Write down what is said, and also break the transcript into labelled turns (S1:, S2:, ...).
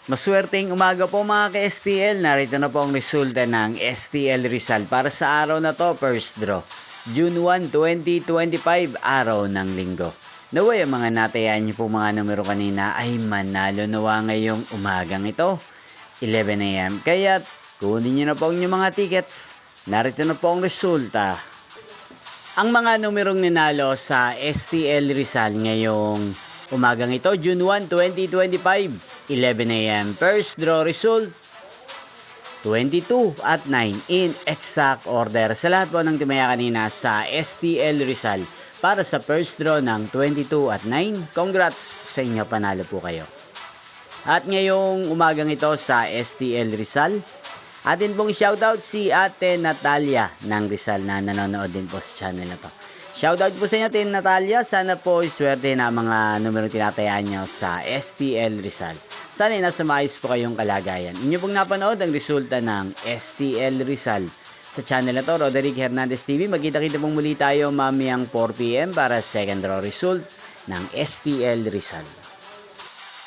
S1: Maswerteng umaga po mga ka-STL. Narito na po ang resulta ng STL Rizal para sa araw na to, first draw. June 1, 2025, araw ng linggo. Naway ang mga natayaan niyo po mga numero kanina ay manalo nawa ngayong umagang ito, 11 AM. Kaya kunin niyo na po ang inyong mga tickets. Narito na po ang resulta. Ang mga numerong ninalo sa STL Rizal ngayong umagang ito, June 1, 2025, 11 AM. First draw result, 22 at 9 in exact order. Sa lahat po ng tumaya kanina sa STL Rizal para sa first draw ng 22 at 9, congrats sa inyo, panalo po kayo. At ngayong umagang ito sa STL Rizal, atin pong shoutout si Ate Natalia ng Rizal na nanonood din po sa channel na to. Shoutout po sa inyo, Ate Natalia. Sana po swerte na mga numero tinatayaan nyo sa STL Rizal. Sana nasa maayos po kayong kalagayan. Inyo pong napanood ang resulta ng STL Rizal sa channel na to, Roderick Hernandez TV. Magkita-kita pong muli tayo mamayang 4 PM para second draw result ng STL Rizal.